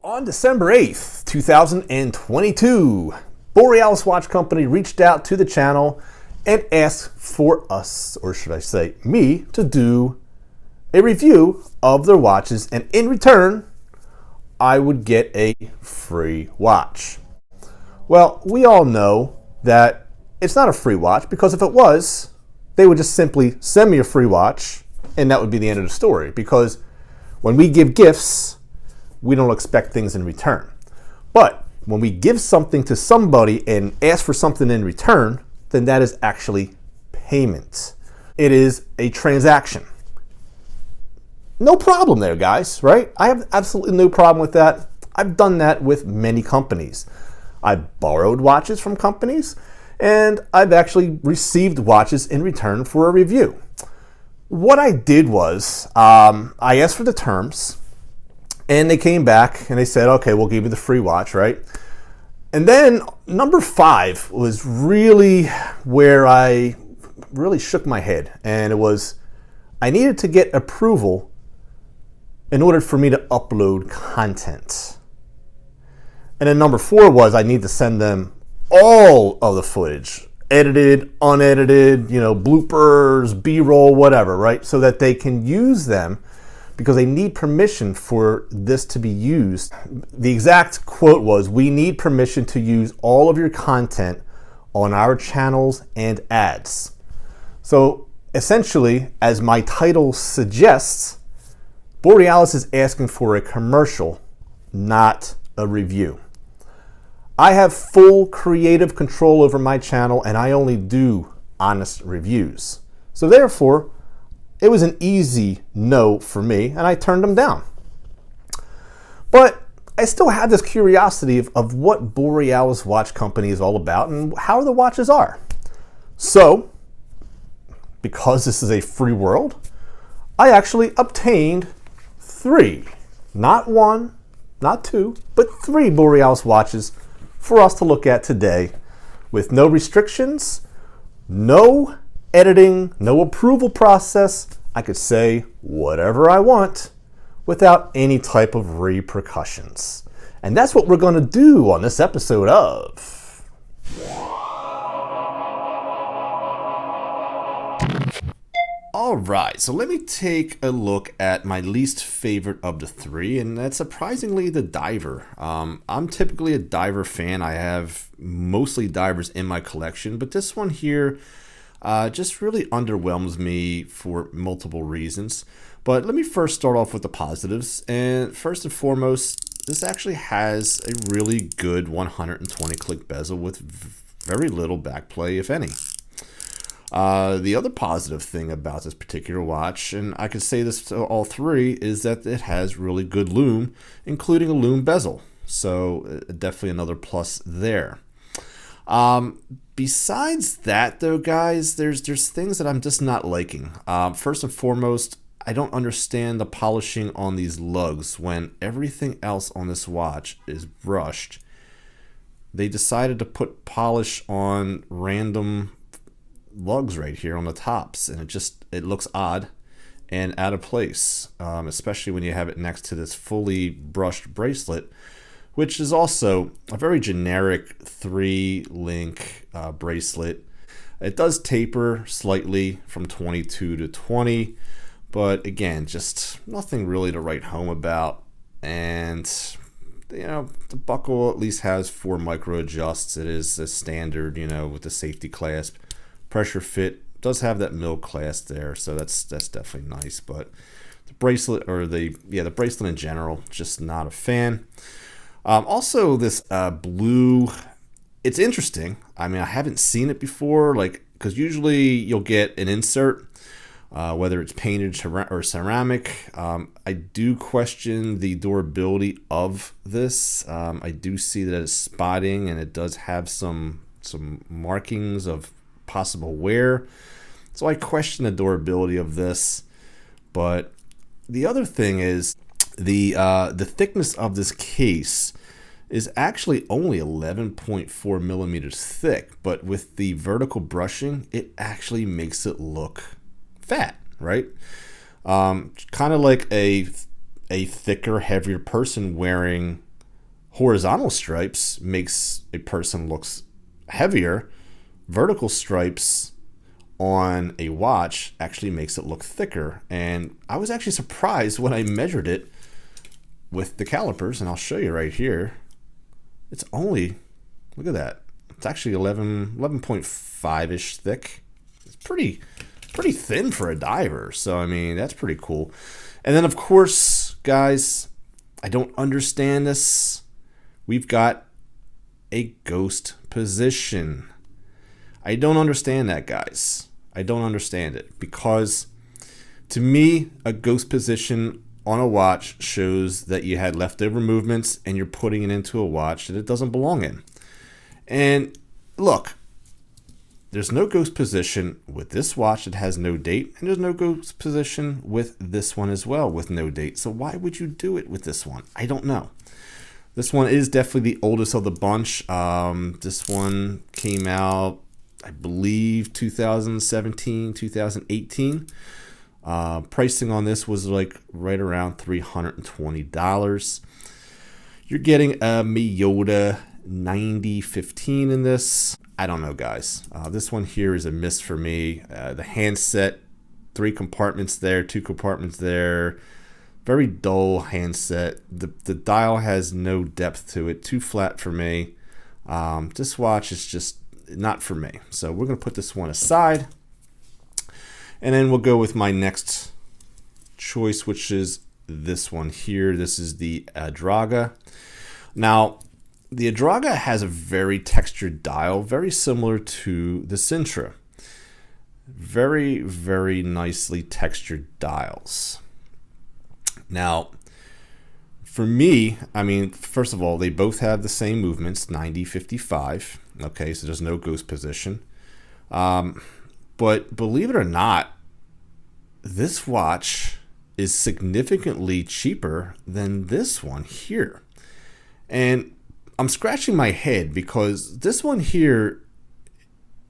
On December 8th, 2022, Borealis Watch Company reached out to the channel and asked for us, or should I say me, to do a review of their watches, and in return, I would get a free watch. Well, we all know that it's not a free watch, because if it was, they would just simply send me a free watch and that would be the end of the story, because when we give gifts, we don't expect things in return. But when we give something to somebody and ask for something in return, then that is actually payment. It is a transaction. No problem there, guys, right? I have absolutely no problem with that. I've done that with many companies. I've borrowed watches from companies, and I've actually received watches in return for a review. What I did was, I asked for the terms, and they came back and they said, okay, we'll give you the free watch, right? And then number 5 was really where I really shook my head. And it was, I needed to get approval in order for me to upload content. And then number 4 was, I need to send them all of the footage, edited, unedited, bloopers, B-roll, whatever, right? So that they can use them, because they need permission for this to be used. The exact quote was, we need permission to use all of your content on our channels and ads. So essentially, as my title suggests, Borealis is asking for a commercial, not a review. I have full creative control over my channel, and I only do honest reviews. So therefore, it was an easy no for me, and I turned them down. But I still had this curiosity of what Borealis Watch Company is all about and how the watches are. So, because this is a free world, I actually obtained 3, not 1, not 2, but 3 Borealis watches for us to look at today, with no restrictions, no editing, no approval process. I could say whatever I want without any type of repercussions. And that's what we're going to do on this episode of All right, so let me take a look at my least favorite of the 3, and that's surprisingly the diver. I'm typically a diver fan. I have mostly divers in my collection, but this one here just really underwhelms me for multiple reasons. But let me first start off with the positives. And first and foremost, this actually has a really good 120 click bezel with very little backplay, if any. The other positive thing about this particular watch, and I can say this to all 3, is that it has really good lume, including a lume bezel. So definitely another plus there. Besides that, though, guys, there's things that I'm just not liking. First and foremost, I don't understand the polishing on these lugs when everything else on this watch is brushed. They decided to put polish on random lugs right here on the tops, and it looks odd and out of place, especially when you have it next to this fully brushed bracelet, which is also a very generic 3-link bracelet. It does taper slightly from 22 to 20, but again, just nothing really to write home about. And the buckle at least has 4 micro adjusts. It is a standard, with the safety clasp. Pressure fit does have that mil clasp there, so that's definitely nice. But the bracelet, or the bracelet in general, just not a fan. Also, this blue, it's interesting. I mean, I haven't seen it before, because usually you'll get an insert, whether it's painted or ceramic. I do question the durability of this. I do see that it's spotting, and it does have some markings of possible wear. So I question the durability of this. But the other thing is the thickness of this case is actually only 11.4 millimeters thick, but with the vertical brushing, it actually makes it look fat, right? Kind of like a thicker, heavier person wearing horizontal stripes makes a person looks heavier. Vertical stripes on a watch actually makes it look thicker. And I was actually surprised when I measured it with the calipers, and I'll show you right here. It's only, look at that. It's actually 11.5-ish thick. It's pretty thin for a diver. So, I mean, that's pretty cool. And then, of course, guys, I don't understand this. We've got a ghost position. I don't understand that, guys. I don't understand it, because to me, a ghost position on a watch shows that you had leftover movements and you're putting it into a watch that it doesn't belong in. And look, there's no ghost position with this watch that has no date, and there's no ghost position with this one as well with no date. So why would you do it with this one? I don't know. This one is definitely the oldest of the bunch. This one came out, I believe, 2017, 2018. Pricing on this was like right around $320. You're getting a Miyota 9015 in this. I don't know, guys. This one here is a miss for me. The handset, 3 compartments there, 2 compartments there. Very dull handset. The dial has no depth to it. Too flat for me. This watch is just not for me. So we're going to put this one aside. And then we'll go with my next choice, which is this one here. This is the Adraga. Now, the Adraga has a very textured dial, very similar to the Sintra. Very, very nicely textured dials. Now, for me, I mean, first of all, they both have the same movements, 90-55. Okay, so there's no ghost position. But believe it or not, this watch is significantly cheaper than this one here. And I'm scratching my head because this one here,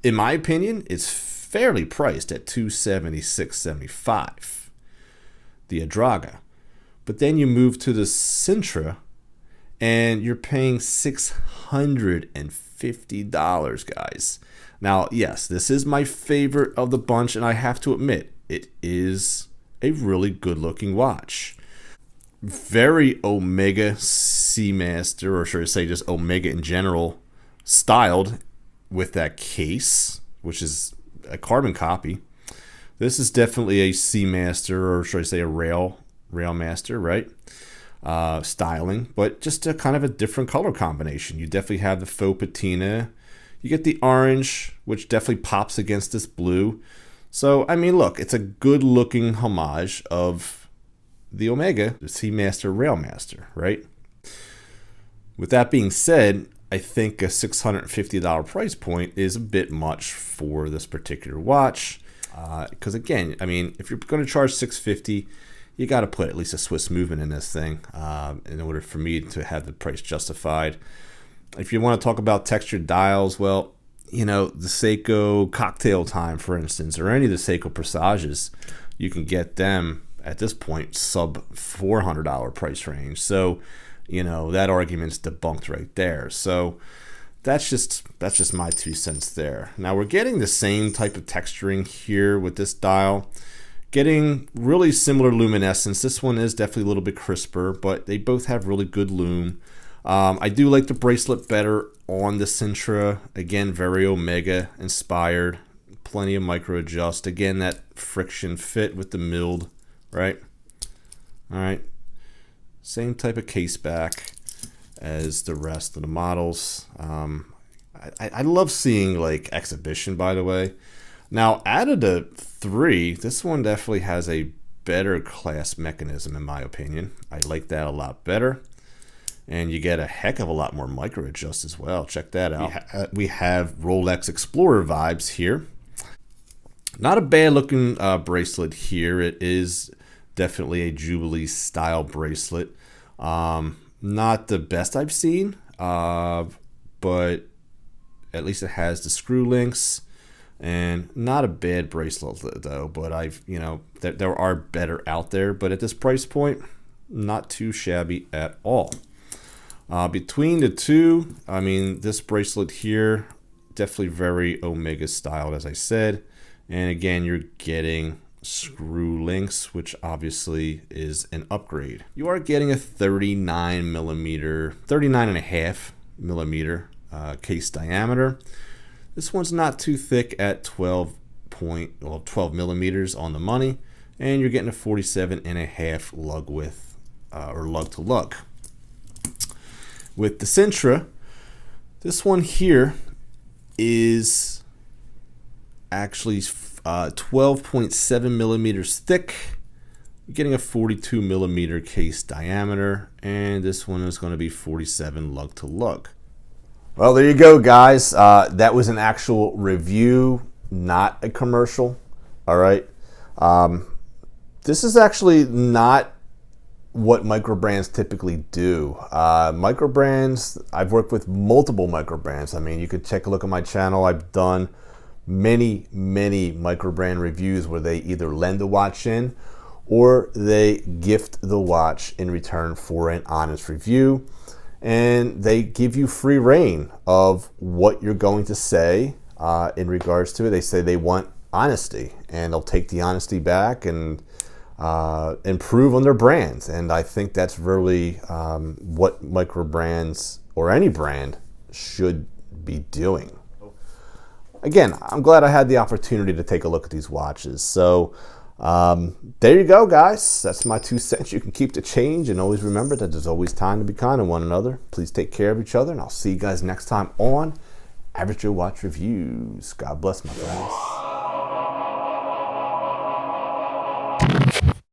in my opinion, is fairly priced at $276.75, the Adraga. But then you move to the Sintra and you're paying $650, guys. Now, yes, this is my favorite of the bunch, and I have to admit, it is a really good-looking watch. Very Omega Seamaster, or should I say just Omega in general, styled with that case, which is a carbon copy. This is definitely a Seamaster, or should I say a Railmaster, right? Styling, but just a kind of a different color combination. You definitely have the faux patina. You get the orange, which definitely pops against this blue. So, I mean, look, it's a good-looking homage of the Omega, the Seamaster Railmaster, right? With that being said, I think a $650 price point is a bit much for this particular watch. Because, again, I mean, if you're going to charge $650, you got to put at least a Swiss movement in this thing in order for me to have the price justified. If you want to talk about textured dials, well, you know, the Seiko Cocktail Time, for instance, or any of the Seiko Presages, you can get them at this point sub $400 price range. So, you know, that argument's debunked right there. So that's just my 2 cents there. Now we're getting the same type of texturing here with this dial. Getting really similar luminescence. This one is definitely a little bit crisper, but they both have really good lume. I do like the bracelet better on the Sintra. Again, very Omega inspired. Plenty of micro adjust. Again, that friction fit with the milled, right? All right. Same type of case back as the rest of the models. I love seeing like exhibition, by the way. Now, out of the 3, this one definitely has a better clasp mechanism, in my opinion. I like that a lot better. And you get a heck of a lot more micro adjust as well. Check that out. We have Rolex Explorer vibes here. Not a bad looking bracelet here. It is definitely a Jubilee style bracelet. Not the best I've seen, but at least it has the screw links. And not a bad bracelet though, but there are better out there, but at this price point, not too shabby at all. Between the two, I mean, this bracelet here, definitely very Omega styled, as I said. And again, you're getting screw links, which obviously is an upgrade. You are getting a 39 and a half millimeter case diameter. This one's not too thick at 12 millimeters on the money, and you're getting a 47 and a half lug width, or lug to lug. With the Sintra, this one here is actually 12.7 millimeters thick. You're getting a 42 millimeter case diameter, and this one is going to be 47 lug to lug. Well, there you go, guys. That was an actual review, not a commercial. All right. This is actually not what micro brands typically do. Micro brands, I've worked with multiple micro brands. I mean, you could take a look at my channel. I've done many micro brand reviews where they either lend the watch in or they gift the watch in return for an honest review, and they give you free reign of what you're going to say in regards to it. They say they want honesty, and they'll take the honesty back and improve on their brands. And I think that's really what micro brands or any brand should be doing. Again, I'm glad I had the opportunity to take a look at these watches. So there you go, guys. That's my 2 cents. You can keep the change, and always remember that there's always time to be kind to one another. Please take care of each other, and I'll see you guys next time on Average Joe Watch Reviews. God bless, my friends.